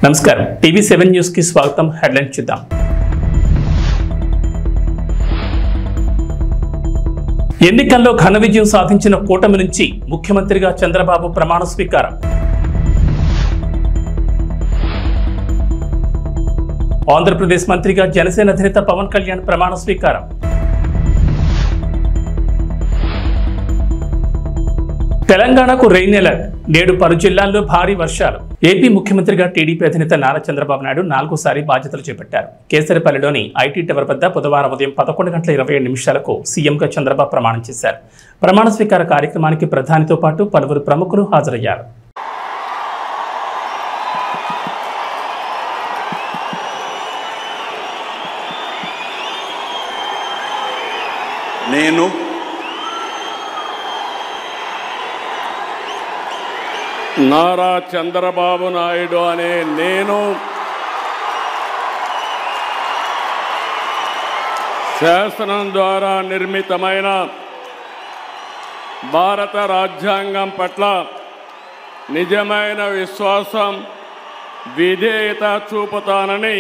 నమస్కారం టీవీ7 న్యూస్ కి స్వాగతం. హెడ్లైన్ చూద్దాం. ఎన్నికల్లో ఘన విజయం సాధించిన కూటమి నుంచి ముఖ్యమంత్రిగా చంద్రబాబు ప్రమాణ స్వీకారం. ఆంధ్రప్రదేశ్ మంత్రిగా జనసేన అధినేత పవన్ కళ్యాణ్ ప్రమాణ స్వీకారం. తెలంగాణకు రెయిన్ అలర్ట్, నేడు పలు జిల్లాల్లో భారీ వర్షాలు. ఏపీ ముఖ్యమంత్రిగా టీడీపీ అధినేత నారా చంద్రబాబు నాయుడు 4వ సారి బాధ్యతలు చేపట్టారు. కేసరపల్లిలోని ఐటీ టవర్ వద్ద బుధవారం ఉదయం 11:27 సీఎంగా చంద్రబాబు ప్రమాణం చేశారు. ప్రమాణ స్వీకార కార్యక్రమానికి ప్రధానితో పాటు పలువురు ప్రముఖులు హాజరయ్యారు. నేను నారా చంద్రబాబు నాయుడు అనే నేను శాసనం ద్వారా నిర్మితమైన భారత రాజ్యాంగం పట్ల నిజమైన విశ్వాసం, విధేయత చూపుతానని,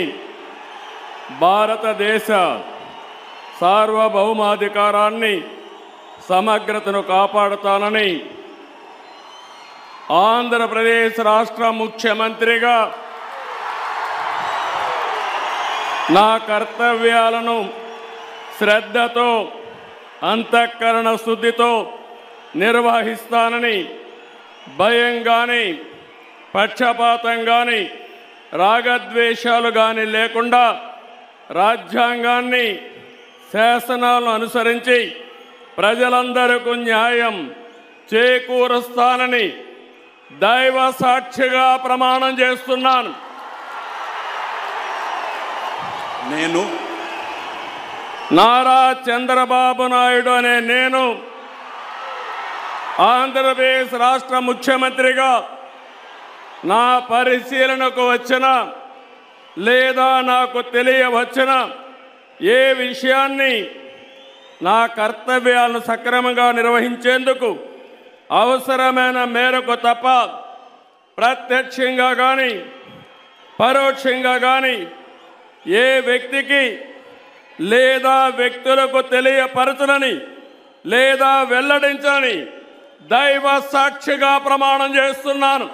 భారతదేశ సార్వభౌమాధికారాన్ని, సమగ్రతను కాపాడుతానని, ఆంధ్రప్రదేశ్ రాష్ట్ర ముఖ్యమంత్రిగా నా కర్తవ్యాలను శ్రద్ధతో, అంతఃకరణ శుద్ధితో నిర్వహిస్తానని, భయం కానీ, పక్షపాతం కానీ, రాగద్వేషాలు కానీ లేకుండా రాజ్యాంగాన్ని, శాసనాలను అనుసరించి ప్రజలందరికీ న్యాయం చేకూరుస్తానని దైవ సాక్షిగా ప్రమాణం చేస్తున్నాను. నేను నారా చంద్రబాబు నాయుడు అనే నేను ఆంధ్రప్రదేశ్ రాష్ట్ర ముఖ్యమంత్రిగా నా పరిశీలనకు వచ్చిన లేదా నాకు తెలియవచ్చిన ఏ విషయాన్ని నా కర్తవ్యాలను సక్రమంగా నిర్వహించేందుకు అవసరమైన మేరకు తప్ప ప్రత్యక్షంగా కానీ పరోక్షంగా కానీ ఏ వ్యక్తికి లేదా వ్యక్తులకు తెలియపరచనని లేదా వెల్లడించని దైవ సాక్షిగా ప్రమాణం చేస్తున్నాను.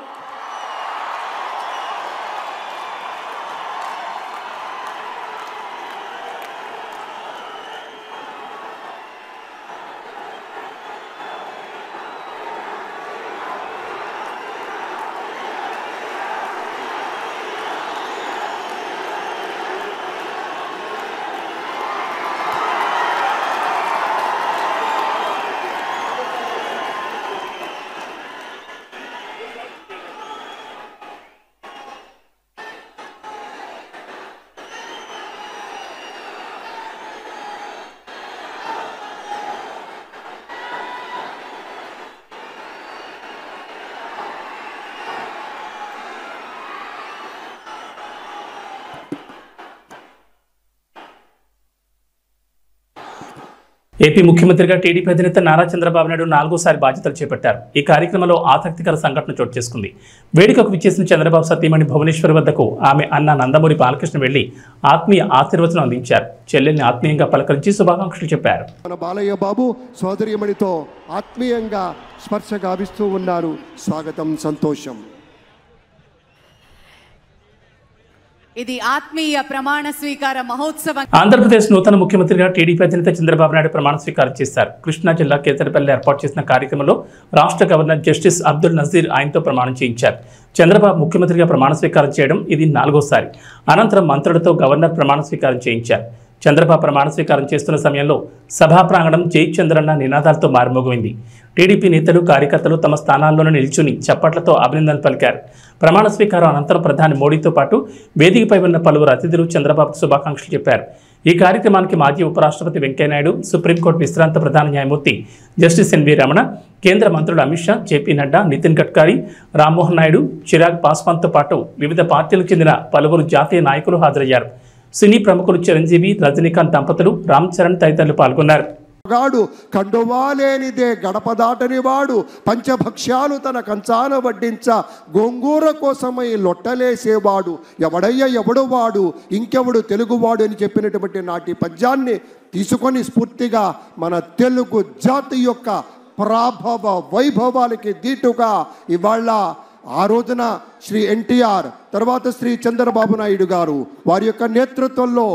ఏపీ ముఖ్యమంత్రిగా టీడీపీ అధినేత నారా చంద్రబాబు నాయుడు 4వ సారి బాధ్యతలు చేపట్టారు. ఈ కార్యక్రమంలో ఆసక్తికర సంఘటన చోటు చేసుకుంది. వేడుకకు విచ్చేసిన చంద్రబాబు సతీమణి భువనేశ్వరి వద్దకు ఆమె అన్న నందమూరి బాలకృష్ణ వెళ్లి ఆత్మీయ ఆశీర్వచనం అందించారు. చెల్లెల్ని ఆత్మీయంగా పలకరించి శుభాకాంక్షలు చెప్పారు. మన బాలయ్య బాబు సోదరిమణితో ఆత్మీయంగా స్పర్శ గావిస్తూ ఉన్నారు. స్వాగతం, సంతోషం. ఇది ఆత్మీయ ప్రమాణ స్వీకార మహోత్సవం. ఆంధ్రప్రదేశ్ నూతన ముఖ్యమంత్రిగా టీడీపీ అధినేత చంద్రబాబు నాయుడు ప్రమాణ స్వీకారం చేశారు. కృష్ణా జిల్లా కేతరపల్లి ఏర్పాటు చేసిన కార్యక్రమంలో రాష్ట్ర గవర్నర్ జస్టిస్ అబ్దుల్ నజీర్ ఆయనతో ప్రమాణం చేయించారు. చంద్రబాబు ముఖ్యమంత్రిగా ప్రమాణ స్వీకారం చేయడం ఇది 4వ సారి. అనంతరం మంత్రులతో గవర్నర్ ప్రమాణ స్వీకారం చేయించారు. చంద్రబాబు ప్రమాణ స్వీకారం చేస్తున్న సమయంలో సభా ప్రాంగణం జై చంద్రన్న నినాదాలతో మారుమోగింది. టీడీపీ నేతలు, కార్యకర్తలు తమ స్థానాల్లోనే నిల్చుని చప్పట్లతో అభినందనలు పలికారు. ప్రమాణ స్వీకారం అనంతరం ప్రధాని మోడీతో పాటు వేదికపై ఉన్న పలువురు అతిథులు చంద్రబాబుకు శుభాకాంక్షలు చెప్పారు. ఈ కార్యక్రమానికి మాజీ ఉపరాష్ట్రపతి వెంకయ్యనాయుడు, సుప్రీంకోర్టు విశ్రాంత ప్రధాన న్యాయమూర్తి జస్టిస్ ఎన్వి రమణ, కేంద్ర మంత్రులు అమిత్ షా, జేపీ నడ్డా, నితిన్ గడ్కరీ, రామ్మోహన్ నాయుడు, చిరాగ్ పాస్వాన్తో పాటు వివిధ పార్టీలకు చెందిన పలువురు జాతీయ నాయకులు హాజరయ్యారు. సినీ ప్రముఖులు చిరంజీవి, రజనీకాంత్ దంపతులు, రామ్ చరణ్ తదితరులు పాల్గొన్నారు. గాడు కండువాలేనిదే గడప దాటని వాడు పంచభక్ష్యాలు తన కంచాన వడ్డించ గోంగూర కోసమై లొట్టలేసేవాడు ఎవడు వాడు ఇంకెవడు తెలుగువాడు అని చెప్పినటువంటి నాటి పద్యాన్ని తీసుకొని స్ఫూర్తిగా మన తెలుగు జాతి యొక్క ప్రాభవ వైభవాలకి దీటుగా ఇవాళ ఆ రోజున శ్రీ ఎన్టీఆర్ తర్వాత శ్రీ చంద్రబాబు నాయుడు గారు వారి యొక్క నేతృత్వంలో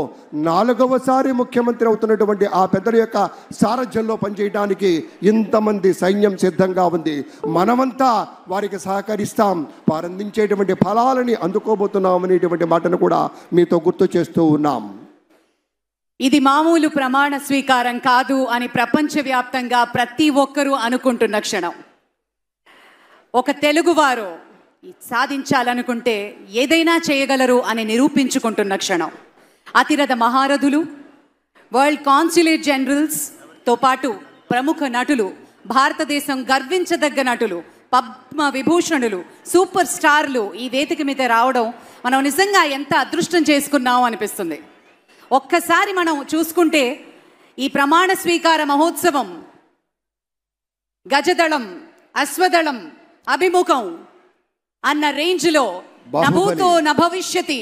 4వసారి ముఖ్యమంత్రి అవుతున్నటువంటి ఆ పెద్దల యొక్క సారథ్యంలో పనిచేయడానికి ఇంతమంది సైన్యం సిద్ధంగా ఉంది. మనమంతా వారికి సహకరిస్తాం, వారు అందించేటువంటి ఫలాలని అందుకోబోతున్నాం అనేటువంటి మాటను కూడా మీతో గుర్తు చేస్తూ ఉన్నాం. ఇది మామూలు ప్రమాణ స్వీకారం కాదు అని ప్రపంచవ్యాప్తంగా ప్రతి ఒక్కరూ అనుకుంటున్న క్షణం. ఒక తెలుగువారు సాధించాలనుకుంటే ఏదైనా చేయగలరు అని నిరూపించుకుంటున్న క్షణం. అతిరథ మహారథులు, వరల్డ్ కాన్సులేట్ జనరల్స్తో పాటు ప్రముఖ నటులు, భారతదేశం గర్వించదగ్గ నటులు, పద్మ విభూషణులు, సూపర్ స్టార్లు ఈ వేదిక మీద రావడం మనం నిజంగా ఎంత అదృష్టం చేసుకున్నాం అనిపిస్తుంది. ఒక్కసారి మనం చూసుకుంటే ఈ ప్రమాణ స్వీకార మహోత్సవం గజదళం, అశ్వదళం, అభిముఖం అన్న రేంజ్లో నభూతో నభవిష్యతి.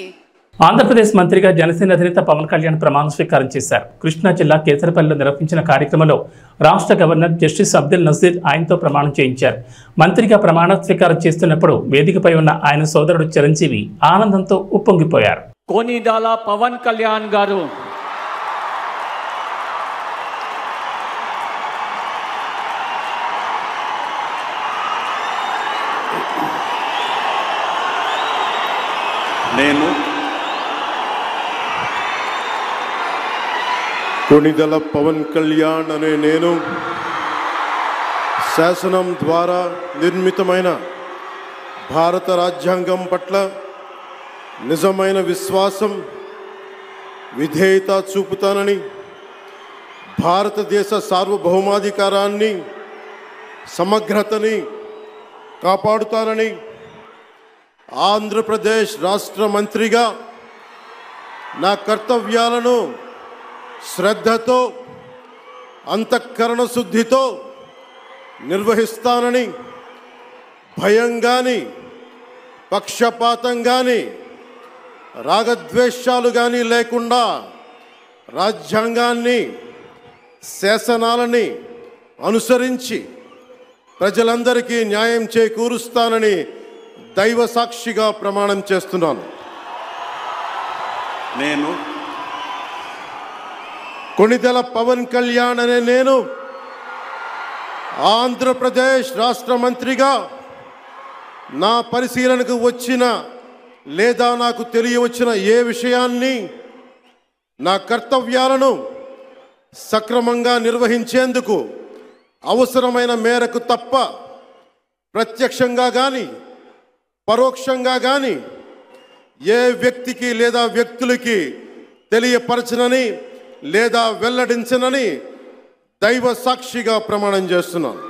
ఆంధ్రప్రదేశ్ మంత్రిగా జనసేన అధినేత పవన్ కళ్యాణ్ ప్రమాణ స్వీకారం చేశారు. కృష్ణా జిల్లా కేసరపల్లిలో నిర్వహించిన కార్యక్రమంలో రాష్ట్ర గవర్నర్ జస్టిస్ అబ్దుల్ నజీర్ ఆయనతో ప్రమాణం చేయించారు. మంత్రిగా ప్రమాణ స్వీకారం చేస్తున్నప్పుడు వేదికపై ఉన్న ఆయన సోదరుడు చిరంజీవి ఆనందంతో ఉప్పొంగిపోయారు. కొనిదాల పవన్ కళ్యాణ్ గారు నేను కొనిదల పవన్ కళ్యాణ్ అనే నేను శాసనం ద్వారా నిర్మితమైన భారత రాజ్యాంగం పట్ల నిజమైన విశ్వాసం, విధేయత చూపుతానని, భారతదేశ సార్వభౌమాధికారాన్ని, సమగ్రతని కాపాడుతానని, ఆంధ్రప్రదేశ్ రాష్ట్ర మంత్రిగా నా కర్తవ్యాలను శ్రద్ధతో, అంతఃకరణ శుద్ధితో నిర్వహిస్తానని, భయం కానీ, పక్షపాతం కానీ, రాగద్వేషాలు కానీ లేకుండా రాజ్యాంగాన్ని, శాసనాలని అనుసరించి ప్రజలందరికీ న్యాయం చేకూరుస్తానని దైవ సాక్షిగా ప్రమాణం చేస్తున్నాను. నేను కొనిదెల పవన్ కళ్యాణ్ అనే నేను ఆంధ్రప్రదేశ్ రాష్ట్ర మంత్రిగా నా పరిశీలనకు వచ్చిన లేదా నాకు తెలియవచ్చిన ఏ విషయాన్ని, నా కర్తవ్యాలను సక్రమంగా నిర్వహించేందుకు అవసరమైన మేరకు తప్ప ప్రత్యక్షంగా కానీ పరోక్షంగా కానీ ఏ వ్యక్తికి లేదా వ్యక్తులకి తెలియపరచనని లేదా వెల్లడించనని దైవ సాక్షిగా ప్రమాణం చేస్తున్నాను.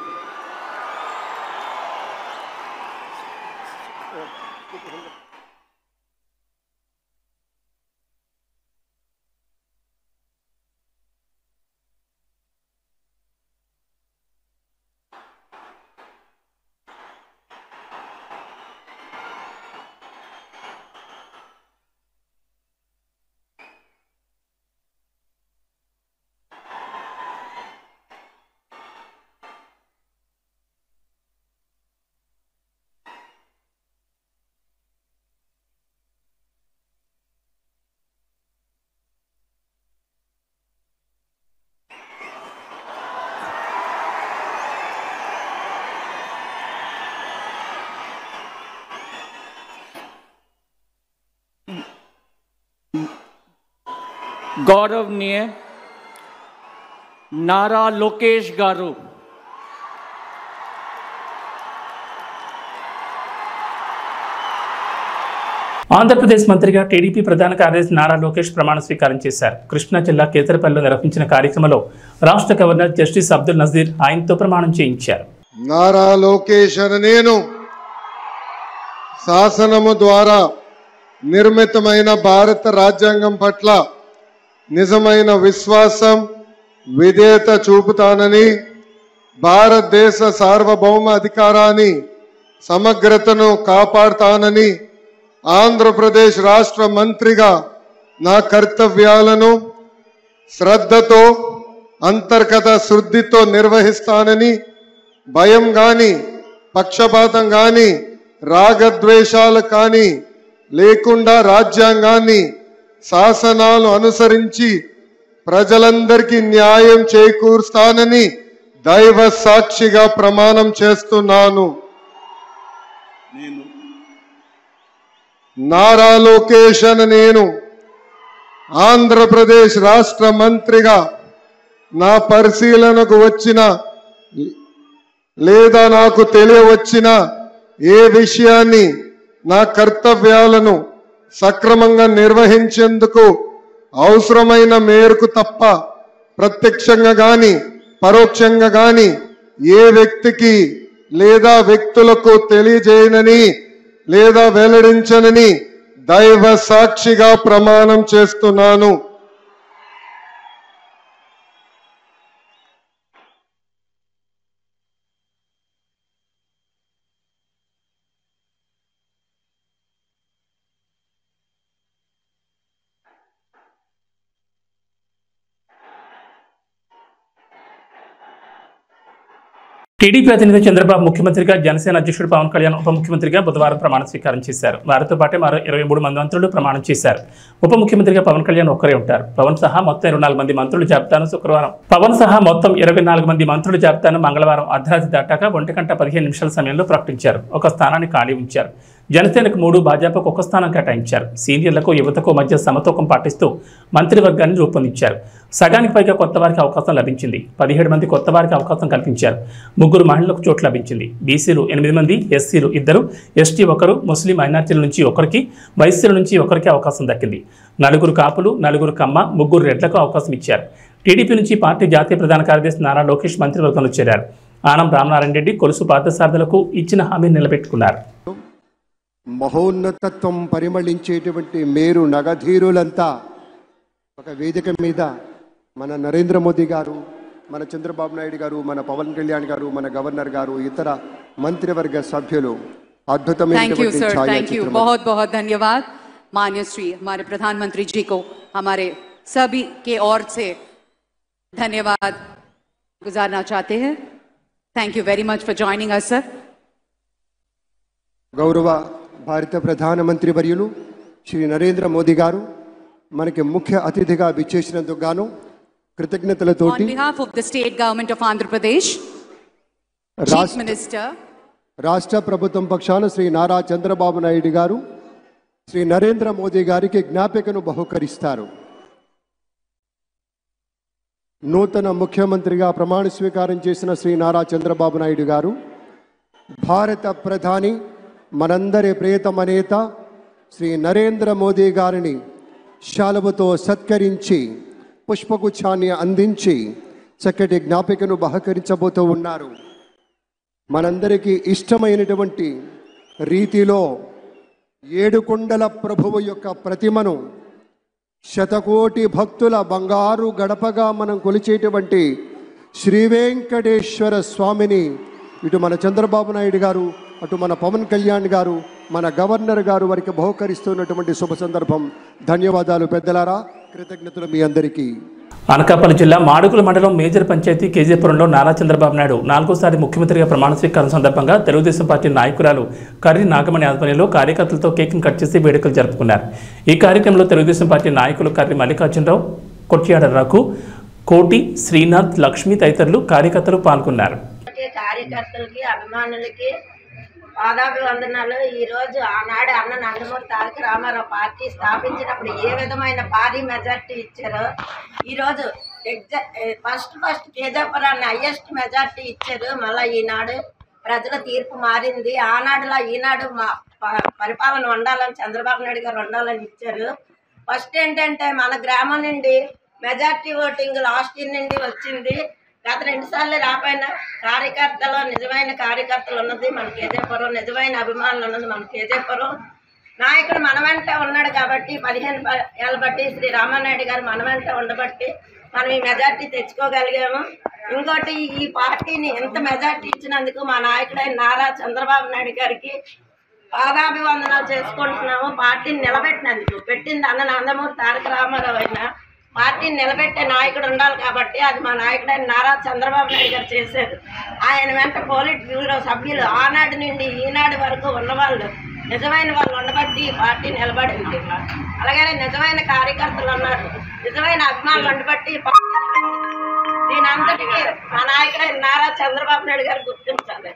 गौरवनीय नारा लोकेश गारू, ఆంధ్రప్రదేశ్ మంత్రిగా టీడీపీ ప్రధాన కార్యదర్శి నారా లోకేష్ ప్రమాణ స్వీకారం చేశారు. కృష్ణా జిల్లా కేసరపల్లిలో నిర్వహించిన కార్యక్రమంలో రాష్ట్ర గవర్నర్ జస్టిస్ అబ్దుల్ నజీర్ ఆయనతో ప్రమాణం చేయించారు. నారా లోకేష్ అనే నేను శాసనము ద్వారా నిర్మితమైన భారత రాజ్యాంగం పట్ల నిజమైన విశ్వాసం, విధేయత చూపుతానని, భారతదేశ సార్వభౌమ అధికారాన్ని సమగ్రతను కాపాడుతానని, ఆంధ్రప్రదేశ్ రాష్ట్ర మంత్రిగా నా కర్తవ్యాలను శ్రద్ధతో అంతర్గత శుద్ధితో నిర్వహిస్తానని, భయం గాని పక్షపాతం గాని రాగద్వేషాలు కానీ లేకుండా రాజ్యాంగాన్ని శాసనాలను అనుసరించి ప్రజలందరికీ న్యాయం చేకూరుస్తానని దైవ సాక్షిగా ప్రమాణం చేస్తున్నాను. నారా లోకేష్ అనే నేను ఆంధ్రప్రదేశ్ రాష్ట్ర మంత్రిగా నా పరిశీలనకు వచ్చిన లేదా నాకు తెలియవచ్చిన ఏ విషయాన్ని నా కర్తవ్యాలను సక్రమంగా నిర్వహించేందుకు అవసరమైన మేరకు తప్ప ప్రత్యక్షంగా గాని పరోక్షంగా గాని ఏ వ్యక్తికి లేదా వ్యక్తులకు తెలియజేయనని లేదా వెల్లడించనని దైవ సాక్షిగా ప్రమాణం చేస్తున్నాను. టీడీపీ అధినేత చంద్రబాబు ముఖ్యమంత్రిగా, జనసేన అధ్యక్షుడు పవన్ కళ్యాణ్ ఉప ముఖ్యమంత్రిగా బుధవారం ప్రమాణ స్వీకారం చేశారు. వారితో పాటే మరో 23 మంది మంత్రులు ప్రమాణం చేశారు. ఉప ముఖ్యమంత్రిగా పవన్ కళ్యాణ్ ఒక్కరే ఉంటారు. పవన్ సహా మొత్తం 24 మంది మంత్రుల జాబితాను మంగళవారం అర్ధరాత్రి దాటాక 1:15 సమయంలో ప్రకటించారు. ఒక స్థానాన్ని ఖాళీ ఉంచారు. జనసేనకు 3, భాజపాకు 1 స్థానం కేటాయించారు. సీనియర్లకు యువతకు మధ్య సమతూకం పాటిస్తూ మంత్రివర్గాన్ని రూపొందించారు. సగానికి పైగా కొత్త వారికి అవకాశం లభించింది. 17 మంది కొత్త వారికి అవకాశం కల్పించారు. 3 మహిళలకు చోటు లభించింది. బీసీలు 8 మంది, ఎస్సీలు 2, ఎస్టీ 1, ముస్లిం మైనార్టీల నుంచి 1కి, వైశ్యుల నుంచి 1కి అవకాశం దక్కింది. 4 కాపులు, 4 కమ్మ, 3 రెడ్లకు అవకాశం ఇచ్చారు. టీడీపీ నుంచి పార్టీ జాతీయ ప్రధాన కార్యదర్శి నారా లోకేష్ మంత్రివర్గంలో చేరారు. ఆనం రామనారాయణ రెడ్డి, కొలుసు పార్థసారథులకు ఇచ్చిన హామీని నిలబెట్టుకున్నారు. మహోన్నతత్వం పరిమళించేటువంటి మేరు నగధీరులంతా ఒక వేదిక మీద మన నరేంద్ర మోదీ గారు, మన చంద్రబాబు నాయుడు గారు, మన పవన్ కళ్యాణ్ గారు, మన గవర్నర్ గారు, ఇతర మంత్రివర్గ సభ్యులు అద్భుతమైనటువంటి ఛాయాచిత్రం. बहुत बहुत धन्यवाद माननीय श्री हमारे प्रधानमंत्री जी को हमारे सभी के ओर से धन्यवाद गुजारना चाहते हैं. Thank you very much for joining us sir. గౌరవ భారత ప్రధానమంత్రి వర్యులు శ్రీ నరేంద్ర మోదీ గారు మనకి ముఖ్య అతిథిగా విచ్చేసినందుకు గాను కృతజ్ఞతలతోటి On behalf of the state government of Andhra Pradesh, Chief Minister, రాష్ట్ర ప్రభుత్వం పక్షాన శ్రీ నారా చంద్రబాబు నాయుడు గారు శ్రీ నరేంద్ర మోదీ గారికి జ్ఞాపికను బహుకరిస్తారు. నూతన ముఖ్యమంత్రిగా ప్రమాణ స్వీకారం చేసిన శ్రీ నారా చంద్రబాబు నాయుడు గారు భారత ప్రధాని మనందరి ప్రియతమ నేత శ్రీ నరేంద్ర మోదీ గారిని శాలువతో సత్కరించి పుష్పగుచ్ఛాన్ని అందించి చక్కటి జ్ఞాపికను బహకరించబోతూ ఉన్నారు. మనందరికీ ఇష్టమైనటువంటి రీతిలో 7 కొండల ప్రభువు యొక్క ప్రతిమను శతకోటి భక్తుల బంగారు గడపగా మనం కొలిచేటువంటి శ్రీ వెంకటేశ్వర స్వామిని ఇటు మన చంద్రబాబు నాయుడు గారు, అటు మన పవన్ కళ్యాణ్ గారు, మన గవర్నర్ గారు వారికి బహుకరిస్తున్నటువంటి శుభ సందర్భం. ధన్యవాదాలు పెద్దలారా, కృతజ్ఞతలు మీ అందరికీ. అనకాపల్లి జిల్లా మాడుగుల మండలం మేజర్ పంచాయతీ కేజీపురంలో నారా చంద్రబాబు నాయుడు 4వ ముఖ్యమంత్రిగా ప్రమాణ స్వీకారం సందర్భంగా తెలుగుదేశం పార్టీ నాయకురాలు కర్రి నాగమణి ఆధ్వర్యంలో కార్యకర్తలతో కేక్ను కట్ చేసి వేడుకలు జరుపుకున్నారు. ఈ కార్యక్రమంలో తెలుగుదేశం పార్టీ నాయకులు కర్రి మల్లికార్జునరావు, కొట్యాడ రఘు, కోటి, శ్రీనాథ్, లక్ష్మి తదితరులు కార్యకర్తలు పాల్గొన్నారు. కార్యకర్తలకి, అభిమానులకి పాదాభివందనాలు. ఈరోజు ఆనాడు అన్న నందమూరి తారక రామారావు పార్టీ స్థాపించినప్పుడు ఏ విధమైన భారీ మెజార్టీ ఇచ్చారో ఈరోజు ఫస్ట్ కేజాపురాన్ని హైయెస్ట్ మెజార్టీ ఇచ్చారు. మళ్ళీ ఈనాడు ప్రజల తీర్పు మారింది. ఆనాడులా ఈనాడు పరిపాలన ఉండాలని చంద్రబాబు నాయుడు గారు ఉండాలని ఇచ్చారు. ఫస్ట్ ఏంటంటే మన గ్రామం నుండి మెజార్టీ ఓటింగ్ లాస్ట్ ఇయర్ నుండి వచ్చింది. గత 2 సార్లు రాపోయిన కార్యకర్తలు, నిజమైన కార్యకర్తలు ఉన్నది మన కేజీపురం, నిజమైన అభిమానులు ఉన్నది మన కేజీపురం. నాయకుడు మన వెంట ఉన్నాడు కాబట్టి 15 ఏళ్ళ బట్టి శ్రీ రామానాయుడు గారు మన వెంట ఉండబట్టి మనం ఈ మెజార్టీ తెచ్చుకోగలిగాము. ఇంకోటి ఈ పార్టీని ఎంత మెజార్టీ ఇచ్చినందుకు మా నాయకుడైన నారా చంద్రబాబు నాయుడు గారికి పాదాభివందనాలు చేసుకుంటున్నాము. పార్టీని నిలబెట్టినందుకు పెట్టింది అన్న నందమూరి తారక రామారావు అయినా పార్టీని నిలబెట్టే నాయకుడు ఉండాలి కాబట్టి అది మా నాయకుడైన నారా చంద్రబాబు నాయుడు గారు చేశారు. ఆయన వెంట పోలిట్ బ్యూరో సభ్యులు ఆనాడు నుండి ఈనాడు వరకు ఉన్నవాళ్ళు నిజమైన వాళ్ళు ఉండబట్టి ఈ పార్టీ నిలబడింది. అలాగే నిజమైన కార్యకర్తలు ఉన్నారు, నిజమైన అభిమానులు ఉండబట్టి ఈ పార్టీ దీని అంతటికీ మా నాయకుడైన నారా చంద్రబాబు నాయుడు గారు గుర్తించాలి,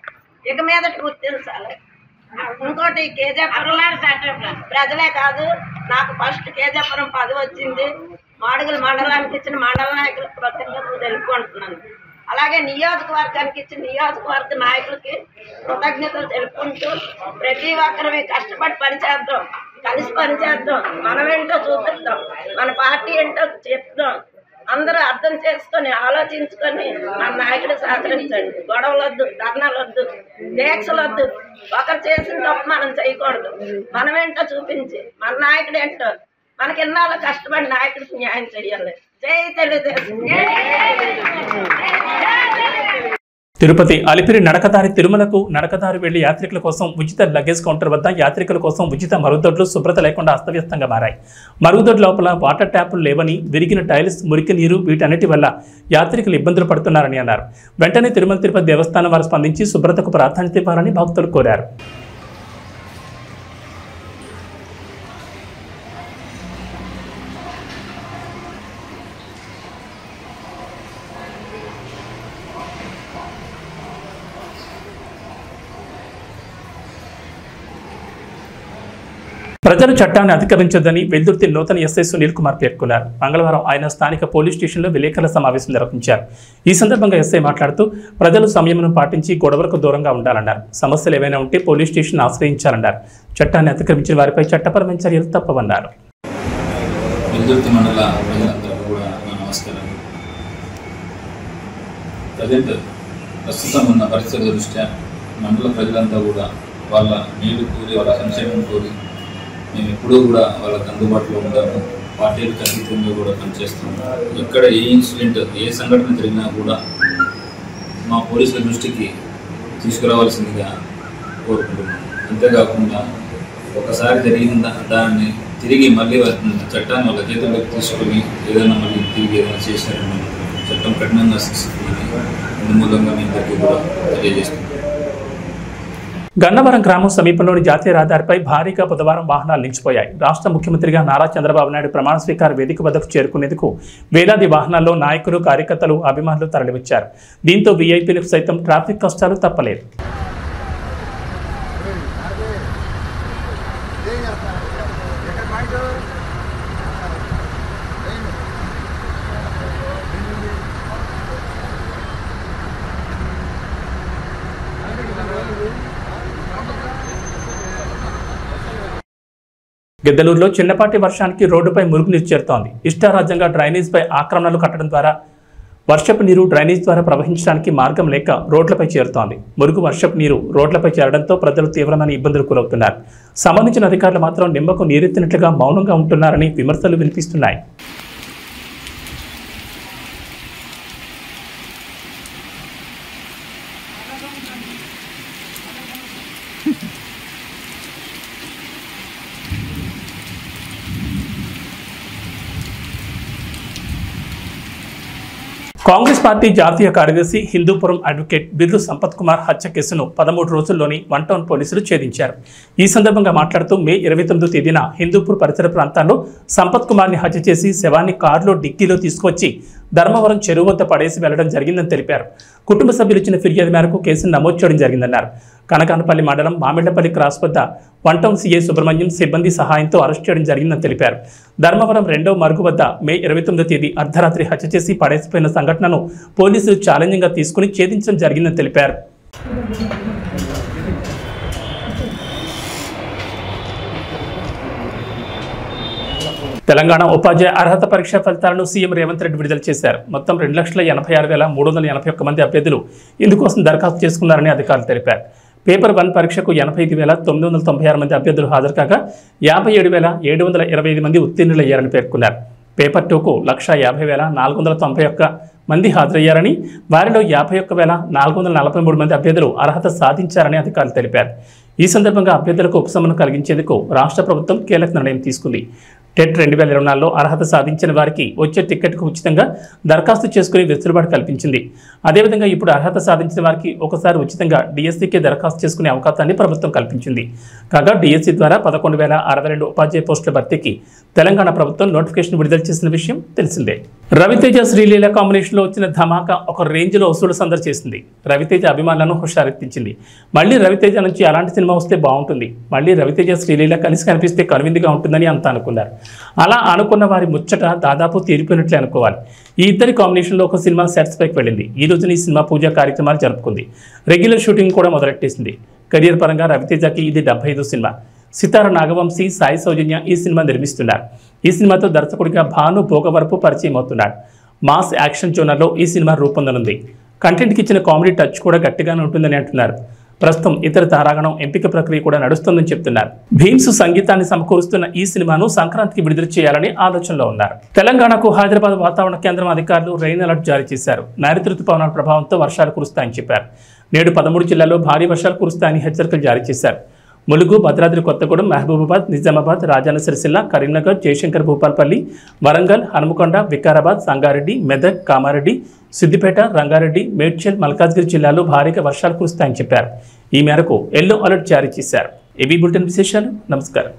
ఇక మీదట గుర్తించాలి. ఇంకోటి కేజాపురం ప్రజలే కాదు, నాకు ఫస్ట్ కేజాపురం 10 వచ్చింది. మాడుగుల మండలానికి ఇచ్చిన మండల నాయకులకు కృతజ్ఞతలు తెలుపుకుంటున్నాను. అలాగే నియోజకవర్గానికి ఇచ్చిన నియోజకవర్గ నాయకులకి కృతజ్ఞతలు తెలుపుకుంటూ ప్రతి ఒక్కరివి కష్టపడి పనిచేద్దాం, కలిసి పనిచేద్దాం, మనమేంటో చూపిద్దాం, మన పార్టీ ఏంటో చెప్దాం. అందరూ అర్థం చేసుకొని ఆలోచించుకొని మన నాయకుడు సహకరించండి. గొడవలు వద్దు, ధర్నాలు వద్దు, దీక్షలు వద్దు. ఒకరు చేసిన తప్పు మనం చేయకూడదు, మనమేంటో చూపించి మన నాయకుడు ఏంటో మనకి ఎన్నాళ్ళు కష్టపడి నాయకుడికి న్యాయం చేయాలి. జై తెలుగుదేశం. తిరుపతి అలిపిరి నడకదారి తిరుమలకు నడకదారి వెళ్లి యాత్రికుల కోసం ఉచిత లగేజ్ కౌంటర్ వద్ద యాత్రికుల కోసం ఉచిత మరుగుదొడ్లు శుభ్రత లేకుండా అస్తవ్యస్తంగా మారాయి. మరుగుదొడ్ల లోపల వాటర్ ట్యాపులు లేవని, విరిగిన టైల్స్, మురికి నీరు వీటన్నిటి వల్ల యాత్రికులు ఇబ్బందులు పడుతున్నారని అన్నారు. వెంటనే తిరుమల తిరుపతి దేవస్థానం వారు స్పందించి శుభ్రతకు ప్రాధాన్యత ఇవ్వాలని భక్తులు కోరారు. ప్రజలు చట్టాన్ని అతిక్రమించొద్దని వెల్దుర్తి నూతన ఎస్ఐ సునీల్ కుమార్ పేర్కొన్నారు. మంగళవారం ఆయన స్థానిక పోలీస్ స్టేషన్లో విలేకరుల సమావేశం నిర్వహించారు. ఈ సందర్భంగా ఎస్ఐ మాట్లాడుతూ ప్రజలు సంయమనం పాటించి గొడవలకు దూరంగా ఉండాలన్నారు. సమస్యలు ఏవైనా ఉంటే పోలీస్ స్టేషన్ ఆశ్రయించాలన్నారు. చట్టాన్ని అతిక్రమించిన వారిపై చట్టపరమైన చర్యలు తప్పవన్నారు. వెల్దుర్తి మండల ప్రజలందరూ కూడా నమస్కారం. ప్రస్తుతం ఉన్న పరిస్థితుల దృష్ట్యా మండల ప్రజలంతా కూడా వాళ్ళ నీళ్లు కోరి, వాళ్ళ సంక్షేమం కోరి మేము ఎప్పుడూ కూడా వాళ్ళకి అందుబాటులో ఉంటాము. పార్టీలకు అతీతంగా కూడా పనిచేస్తున్నాము. ఎక్కడ ఏ ఇన్సిడెంట్, ఏ సంఘటన జరిగినా కూడా మా పోలీసుల దృష్టికి తీసుకురావాల్సిందిగా కోరుకుంటున్నాం. అంతేకాకుండా ఒకసారి జరిగిన దాన్ని తిరిగి మళ్ళీ చట్టాన్ని వాళ్ళ చేతుల్లోకి తీసుకొని ఏదైనా మళ్ళీ తిరిగి ఏదైనా చేశారని చట్టం కఠినంగా శిక్షిస్తుందని మూలంగా మీ అందరికీ కూడా తెలియజేస్తున్నాం. గన్నవరం గ్రామం సమీపంలోని జాతీయ రహదారిపై భారీగా బుధవారం వాహనాలు నిలిచిపోయాయి. రాష్ట్ర ముఖ్యమంత్రిగా నారా చంద్రబాబు నాయుడు ప్రమాణ స్వీకార వేదిక వద్దకు చేరుకునేందుకు వేలాది వాహనాల్లో నాయకులు, కార్యకర్తలు, అభిమానులు తరలివచ్చారు. దీంతో వీఐపీలకు సైతం ట్రాఫిక్ కష్టాలు తప్పలేదు. గిద్దలూరులో చిన్నపాటి వర్షానికి రోడ్డుపై మురుగునీరు చేరుతోంది. ఇష్టారాజ్యంగా డ్రైనేజ్పై ఆక్రమణలు కట్టడం ద్వారా వర్షపు నీరు డ్రైనేజ్ ద్వారా ప్రవహించడానికి మార్గం లేక రోడ్లపై చేరుతోంది. మురుగు వర్షపు నీరు రోడ్లపై చేరడంతో ప్రజలు తీవ్రమైన ఇబ్బందులు గురవుతున్నారు. సంబంధించిన అధికారులు మాత్రం నిమ్మకు నీరెత్తినట్లుగా మౌనంగా ఉంటున్నారని విమర్శలు వినిపిస్తున్నాయి. కాంగ్రెస్ పార్టీ జాతీయ కార్యదర్శి హిందూపురం అడ్వకేట్ బిర్రు సంపత్ కుమార్ హత్య కేసును 13 రోజుల్లోని 1 టౌన్ పోలీసులు ఛేదించారు. ఈ సందర్భంగా మాట్లాడుతూ మే 29వ తేదీన హిందూపూర్ పరిసర ప్రాంతాల్లో సంపత్ కుమార్ని హత్య చేసి శవాన్ని కారులో డిక్కీలో తీసుకొచ్చి ధర్మవరం చెరువు వద్ద పడేసి వెళ్లడం జరిగిందని తెలిపారు. కుటుంబ సభ్యులు ఇచ్చిన ఫిర్యాదు మేరకు కేసును నమోదు చేయడం జరిగిందన్నారు. కనకానపల్లి మండలం మామిళ్లపల్లి క్రాస్ వద్ద 1 టౌన్ సీఐ సుబ్రహ్మణ్యం సిబ్బంది సహాయంతో అరెస్ట్ చేయడం జరిగిందని తెలిపారు. ధర్మవరం 2వ మరుగు వద్ద మే 29వ తేదీ అర్ధరాత్రి హత్య చేసి పడేసిపోయిన సంఘటనను పోలీసులు ఛాలెంజింగ్గా తీసుకుని ఛేదించడం జరిగిందని తెలిపారు. తెలంగాణ ఉపాధ్యాయ అర్హత పరీక్ష ఫలితాలను సీఎం రేవంత్ రెడ్డి విడుదల చేశారు. మొత్తం 2,86,381 మంది అభ్యర్థులు ఇందుకోసం దరఖాస్తు చేసుకున్నారని అధికారులు తెలిపారు. పేపర్ 1 పరీక్షకు 85,996 మంది అభ్యర్థులు హాజరు కాగా 57,725 మంది ఉత్తీర్ణులయ్యారని పేర్కొన్నారు. పేపర్ 2కు 150,491 మంది హాజరయ్యారని, వారిలో 51,443 మంది అభ్యర్థులు అర్హత సాధించారని అధికారులు తెలిపారు. ఈ సందర్భంగా అభ్యర్థులకు ఉపశమనం కలిగించేందుకు రాష్ట్ర ప్రభుత్వం కీలక నిర్ణయం తీసుకుంది. టెట్ 2024లో అర్హత సాధించిన వారికి వచ్చే టికెట్కు ఉచితంగా దరఖాస్తు చేసుకుని వెసులుబాటు కల్పించింది. అదేవిధంగా ఇప్పుడు అర్హత సాధించిన వారికి ఒకసారి ఉచితంగా డిఎస్సికి దరఖాస్తు చేసుకునే అవకాశాన్ని ప్రభుత్వం కల్పించింది. కాగా డిఎస్సి ద్వారా 11,062 ఉపాధ్యాయ పోస్టుల భర్తీకి తెలంగాణ ప్రభుత్వం నోటిఫికేషన్ విడుదల చేసిన విషయం తెలిసిందే. రవితేజ శ్రీలీల కాంబినేషన్లో వచ్చిన ధమాకా ఒక రేంజ్లో వసూలు సందడి చేసింది. రవితేజ అభిమానులను హుషారెత్తించింది. మళ్ళీ రవితేజ నుంచి అలాంటి సినిమా వస్తే బాగుంటుంది, మళ్ళీ రవితేజ శ్రీలీల కలిసి కనిపిస్తే కనువిందుగా ఉంటుందని అంతా అనుకున్నారు. అలా అనుకున్న వారి ముచ్చట దాదాపు తీరిపోయినట్లే అనుకోవాలి. ఈ ఇద్దరి కాంబినేషన్లో ఒక సినిమా సెట్స్ పైకి వెళ్ళింది. ఈ రోజున ఈ సినిమా పూజా కార్యక్రమాలు జరుపుకుంది. రెగ్యులర్ షూటింగ్ కూడా మొదలెట్టేసింది. కెరియర్ పరంగా రవితేజకి ఇది 75వ సినిమా. సితార నాగవంశీ, సాయి సౌజన్య ఈ సినిమా నిర్మిస్తున్నారు. ఈ సినిమాతో దర్శకుడిగా భాను భోగవరపు పరిచయం అవుతున్నాడు. మాస్ యాక్షన్ జోనర్లో ఈ సినిమా రూపొందనుంది. కంటెంట్కి ఇచ్చిన కామెడీ టచ్ కూడా గట్టిగానే ఉంటుందని అంటున్నారు. ప్రస్తుతం ఇతర తారాగణం ఎంపిక ప్రక్రియ కూడా నడుస్తుందని చెప్తున్నారు. భీమ్స్ సంగీతాన్ని సమకూరుస్తున్న ఈ సినిమాను సంక్రాంతికి విడుదల చేయాలని ఆలోచనలో ఉన్నారు. తెలంగాణకు హైదరాబాద్ వాతావరణ కేంద్రం అధికారులు రెయిన్ అలర్ట్ జారీ చేశారు. నైరుతి రుతుపవనాల ప్రభావంతో వర్షాలు కురుస్తాయని చెప్పారు. నేడు 13 జిల్లాల్లో భారీ వర్షాలు కురుస్తాయని హెచ్చరికలు జారీ చేశారు. ములుగు, భద్రాద్రి కొత్తగూడెం, మహబూబాబాద్, నిజామాబాద్, రాజన్న సిరిసిల్ల, కరీంనగర్, జయశంకర్ భూపాల్పల్లి, వరంగల్, హనుమకొండ, వికారాబాద్, సంగారెడ్డి, మెదక్, కామారెడ్డి, సిద్దిపేట, రంగారెడ్డి, మేడ్చల్, మల్కాజ్గిరి జిల్లాల్లో భారీగా వర్షాలు కురుస్తాయని చెప్పారు. ఈ మేరకు ఎల్లో అలర్ట్ జారీ చేశారు. ఏబీ బులెటిన్ విశేషాలు. నమస్కారం.